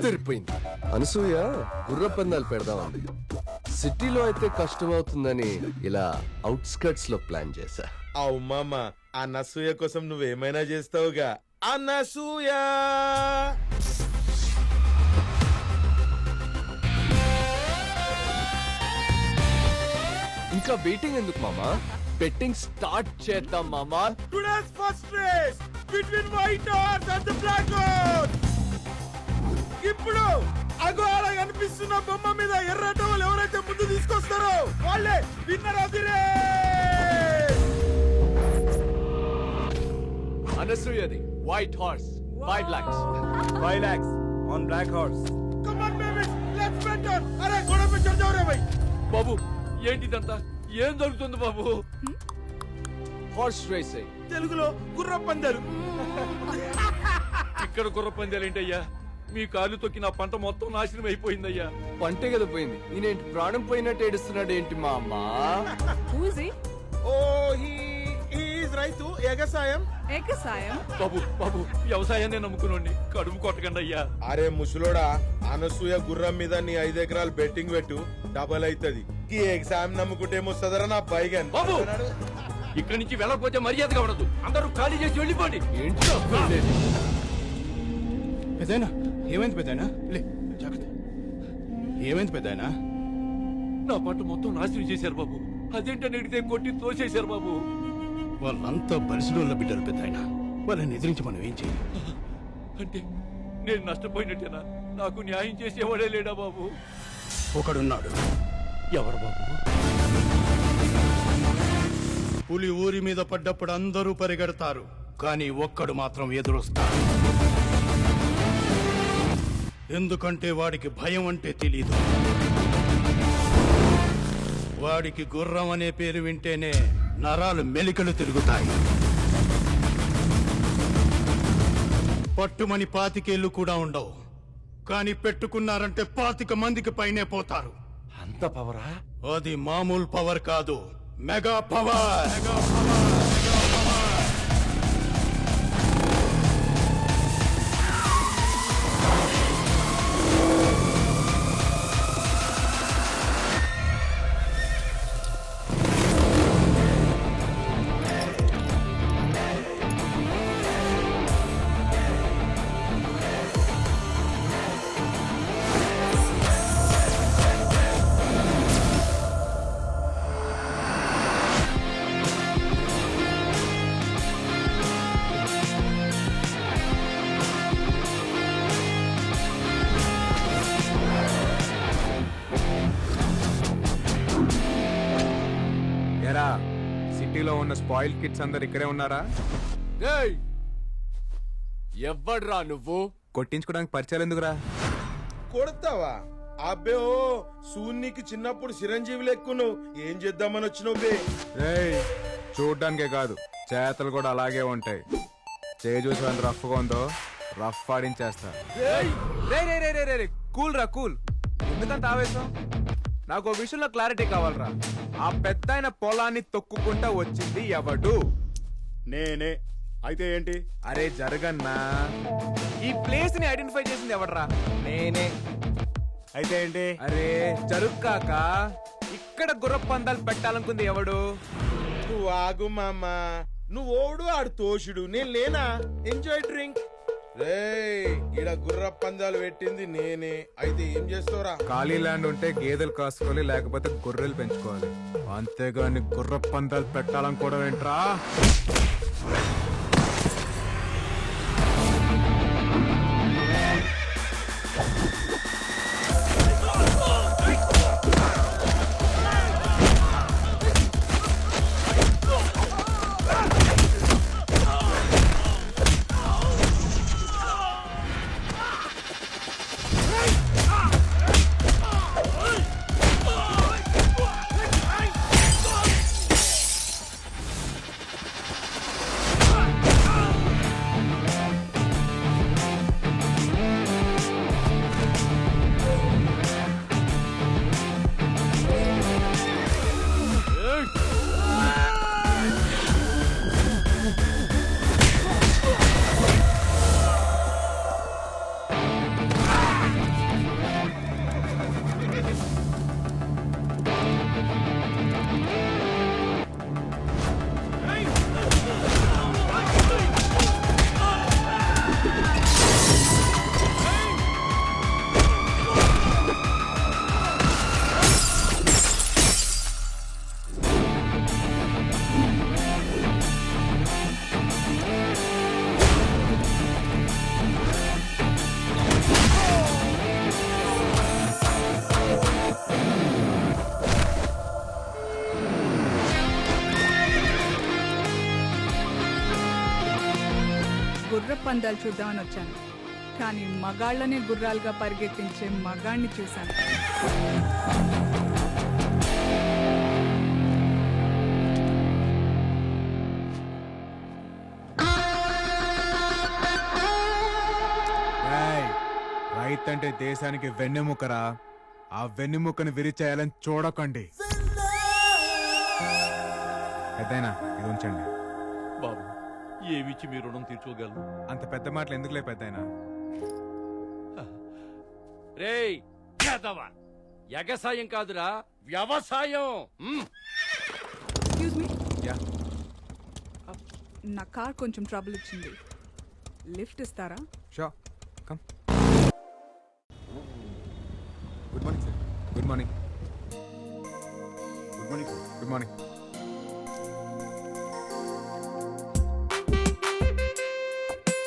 అద్దరిపోయింది. అనసూయ గుర్ర పందాలు పెడదామంది. సిటీలో అయితే కష్టం అవుతుందని ఇలా అవుట్స్కర్ట్స్ లో ప్లాన్ చేశా. అవు మామ, అనసూయ కోసం నువ్వేమైనా చేస్తావుగా. అనసూయ ఇంకా వెయిటింగ్ ఎందుకు మామా? బెట్టింగ్ స్టార్ట్ చేద్దాం మామా. Today's first race between white horse and the black horse. ఇప్పుడు అగో అలా కనిపిస్తున్న బొమ్మ మీద ఎర్ర టవల్ ఎవరైతే ముందు తీసుకొస్తారో వాళ్ళే విన్నర్ ఆఫ్ ది రేస్. అనసూయది white horse 5 lakhs. 5 lakhs on black horse. Come on babies, let's bet on. అరే గొడవ పెంచొద్దు రే భయ్. బాబు ఏంటిదంతా? ఏం జరుగుతుంది బాబు? హార్స్ రేసింగ్, తెలుగులో గుర్ర పందాలు. ఇక్కడ గుర్ర పందాలు ఏంటయ్యా? మీ కాలు తొక్కి నా పంట మొత్తం నాశనం అయిపోయిందయ్యా. పంటే కదా పోయింది. ఈయనేంటి ప్రాణం పోయినట్టు ఏడుస్తున్నాడు ఏంటి మా అమ్మ? ఓ హీ ఈజ్ రైతు ఎగసాయం. బాబు బాబు వ్యవసాయాన్ని నమ్ముకునండి, కడుపు కొట్టకండి అయ్యా. అరే ముసలోడా, అనసూయ గుర్రం మీద నీ 5 ఎకరాలు బెట్టింగ్ పెట్టు, డబల్ అవుతుంది. ఈ ఎగ్జామ్ నమ్ముకుంటే ఏమొస్తుందరా నా బైగన్. బాబు ఇక్కడి నుంచి వెళ్ళకపోతే మర్యాదగా ఉండదు. అందరూ ఖాళీ చేసి వెళ్ళిపోండి. ఏంటి పెద్దయినా ఏమైంది? పెద్దయినా లే, జాగ్రత్త. ఏమైంది పెద్దయినా? నా పంట మొత్తం నాశనం చేశారు బాబు. అదేంటని అడిగితే కొట్టి తోసేశారు బాబు. వాళ్ళంతా బలిసిన బిడ్డలు పెద్దయినా. వాళ్ళని ఎదిరించి మనం ఏం చేయాలి? అంటే నేను నష్టపోయినట్టేనా? నాకు న్యాయం చేసేవాడే లేడా బాబు? ఒకడున్నాడు. ఎవరు బాబు? పులి ఊరి మీద పడ్డప్పుడు అందరూ పరిగెడతారు, కానీ ఒక్కడు మాత్రం ఎదురొస్తాడు. ఎందుకంటే వాడికి భయం అంటే తెలీదు. వాడికి గుర్రం అనే పేరు వింటేనే నరాలు మెలికలు తిరుగుతాయి. పట్టుమని 25 ఏళ్ళు కూడా ఉండవు, కానీ పెట్టుకున్నారంటే 25 మందికి పైనే పోతారు. అంత పవరా? అది మామూలు పవర్ కాదు, మెగా పవర్. సిటీలో ఉన్న స్పాయిల్ కిడ్స్ అందరు ఇక్కడే ఉన్నారా? ఎవ్వడ్రా నువ్వు? కొట్టించుకోవడానికి పరిచయాలు ఎందుకురా? కొడతావా? అబ్బే ఓ సూన్నికి చిన్నప్పుడు చిరంజీవి లెక్కును. ఏం చేద్దామని వచ్చినావు బే? చూడ్డానికే కాదు, చేతలు కూడా అలాగే ఉంటాయి. చూసి వాళ్ళు రఫ్గా ఉందో రఫ్ ఆడించేస్తా. కూల్ రా, కూల్. ఎందుకంత ఆవేశం? నాకు విషయంలో క్లారిటీ కావాలరా. ఆ పెద్ద పొలాన్ని తొక్కుకుంటా వచ్చింది ఎవడు? నేనే. అయితే ఏంటి? అరే జరగన్నా, ఈ ప్లేస్ ని ఐడెంటిఫై చేసింది ఎవడరా? నేనే. అయితే ఏంటి? అరే జరుక్కాక ఇక్కడ గుర్ర పందాలు పెట్టాలనుకుంది ఎవడు? నువ్వు ఆగు మామ. నువ్వు ఓడు ఆడు తోషుడు, నేను లేనా? Enjoy drink. రే ఈడ గుర్ర పందాలు పెట్టింది నేనే. అయితే ఏం చేస్తావురా? ఖాళీ ల్యాండ్ ఉంటే గేదెలు కాసుకోవాలి, లేకపోతే గొర్రెలు పెంచుకోవాలి. అంతేగాని గుర్ర పందాలు పెట్టాలనుకోవడం ఏంట్రా? పందాలు చూద్దామని వచ్చాను, కానీ మగాళ్ళనే గుర్రాలుగా పరిగెత్తించే మగాణ్ణి చూశాను. రైత్ అంటే దేశానికి వెన్నెముకరా. ఆ వెన్నెముకను విరిచేయాలని చూడకండి. పెద్దయినా ఇది ఉంచండి. బాబు ఏమిచ్చి మీ రుణం తీర్చుకోగలను? అంత పెద్ద మాటలు ఎందుకులే పెద్దయినా. రేయ్ యాదవా, ఎగసాయం కాదురా వ్యవసాయం. ఎక్స్క్యూజ్ మీ, యా నా కార్ కొంచెం ట్రబుల్ ఇచ్చింది, లిఫ్ట్ ఇస్తారా? Show come. Good morning sir. Good morning. Good morning. Good morning.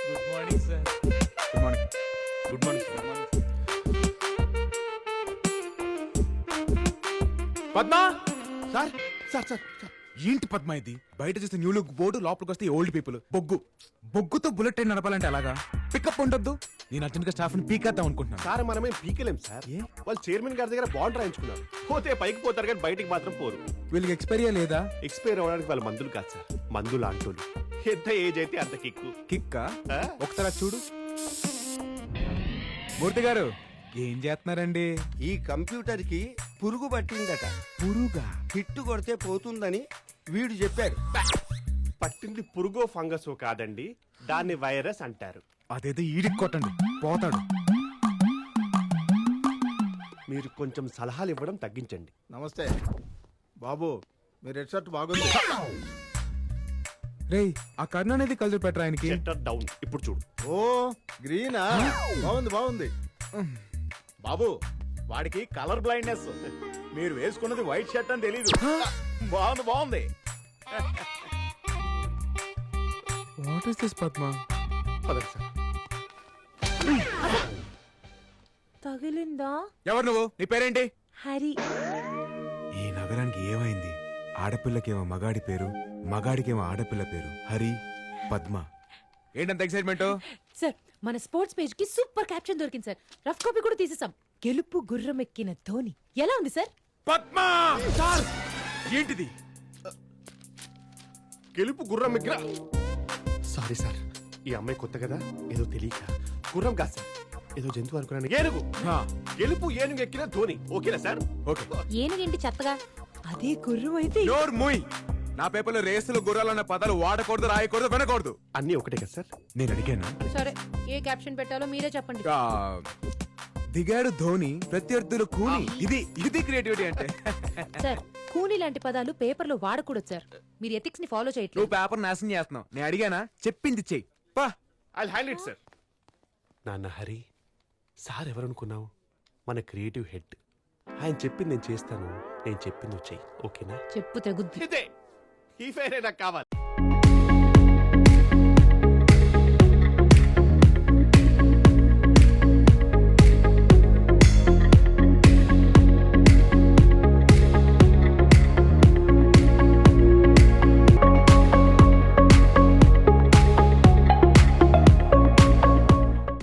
Good morning sir. Good morning. Good morning. Good morning. Padma. Sir sir sir sir, ఏంటి పద్మా ఇది? బయట చూస్తే న్యూ లుక్ బోర్డు, లోపలికి వస్తే ఓల్డ్ పీపుల్. బొగ్గుతో బుల్లెట్ ట్రైన్ నడపాలంటే అలాగా? Pickup ఉండొద్దు. నేను అర్జెంట్ గా స్టాఫ్ ని పీకేద్దాం అనుకుంటున్నాను. సార్ మనమేం పీకలేం సార్. ఏ? వాళ్ళు చైర్మన్ గారి దగ్గర బాండ్ రాయించుకున్నారు. పోతే పైకి పోతారు కానీ బయటికి మాత్రం పోరు. వీళ్ళకి ఎక్స్పైరియా లేదా? ఎక్స్పైర్ అవ్వడానికి వాళ్ళ మందులు కాదు సార్, మందులు అంటోళ్ళు. ఎంత ఏజ్ అయితే అంత కిక్కు. కిక్కా? ఆ? ఒకసారి అది చూడు. మూర్తి గారు ఏం చేస్తున్నారండి? ఈ కంప్యూటర్ కి పురుగు పట్టిందట. పురుగా? హిట్ కొడితే పోతుందని వీడు చెప్పాడు. పట్టింది పురుగో ఫంగసో కాదండి, దాన్ని వైరస్ అంటారు. అదేదో ఈడికి కొట్టండి, పోతాడు. మీరు కొంచెం సలహాలు ఇవ్వడం తగ్గించండి. నమస్తే బాబు, మీ రెడ్ షర్ట్ బాగుంది. రేయ్ ఆ కర్ణ అనేది కలిసి పెట్టరా ఆయనకి. Shutter down. ఇప్పుడు చూడు. ఓ గ్రీనా, బాగుంది బాగుంది. బాబు వాడికి కలర్ బ్లైండ్నెస్. మీరు వేసుకున్నది వైట్ షర్ట్ అని తెలీదు. బాగుంది బాగుంది. What is this Padma? పదండి సార్. తగిలిందా? ఎవరు నువ్వు? నీ పేరేంటి? హరి. ఈ నగరానికి ఏమైంది? ఆడపిల్లకేమో మగాడి పేరు, మగాడికేమో ఆడపిల్ల పేరు. హరి, పద్మ. ఏంటంత ఎక్సైట్మెంట్? సార్ మన స్పోర్ట్స్ పేజ్ కి సూపర్ క్యాప్షన్ దొరికింది సార్. రఫ్ కాపీ కూడా తీసేసాం. గెలుపు గుర్రం ఎక్కిన ధోని. ఎలా ఉంది సార్? పద్మ సార్ ఏంటిది? గెలుపు గుర్రం ఎగ్ర. సారీ సార్, ఈ అమ్మాయి కొత్త కదా, ఏదో తెలియక గుర్రం కాదు సార్, ఏదో జంతువు అనుకున్నాను. ఏనుగు. గెలుపు ఏనుగు ఎక్కిన ధోని. ఓకేనా సార్? ఓకే. ఏనుగేంటి చెత్తగా? అదే గుర్రం అయితే. నోర్ మూయ్. నా పేపర్లో రేసులు గుర్రాలన్న పదాలు వాడకూడదు, రాయకూడదు, వినకూడదు. అన్నీ ఒకటే కదా సార్? నేను అడిగాను. సరే ఏ క్యాప్షన్ పెట్టాలో మీరే చెప్పండి. దిగాడు ధోని, ప్రత్యర్థులు కూని. ఇది క్రియేటివిటీ అంటే. సార్ కూని లాంటి పదాలు పేపర్ లో వాడకూడదు సార్. మీరు ఎథిక్స్ ని ఫాలో చేయట్లేదు. నువ్వు పేపర్ నాశనం చేస్తున్నావు. నేను అడిగానా? చెప్పింది చెయ్యి. పా. I'll hand it sir. నాన్న హరి, సార్ ఎవరనుకున్నావు? మన క్రియేటివ్ హెడ్. ఆయన చెప్పింది నేను చేస్తాను, నేను చెప్పింది చెయ్యి. ఓకేనా? చెప్పు తెగుద్ది. ఇదే ఈ ఫైర్ నాకు కావాలి.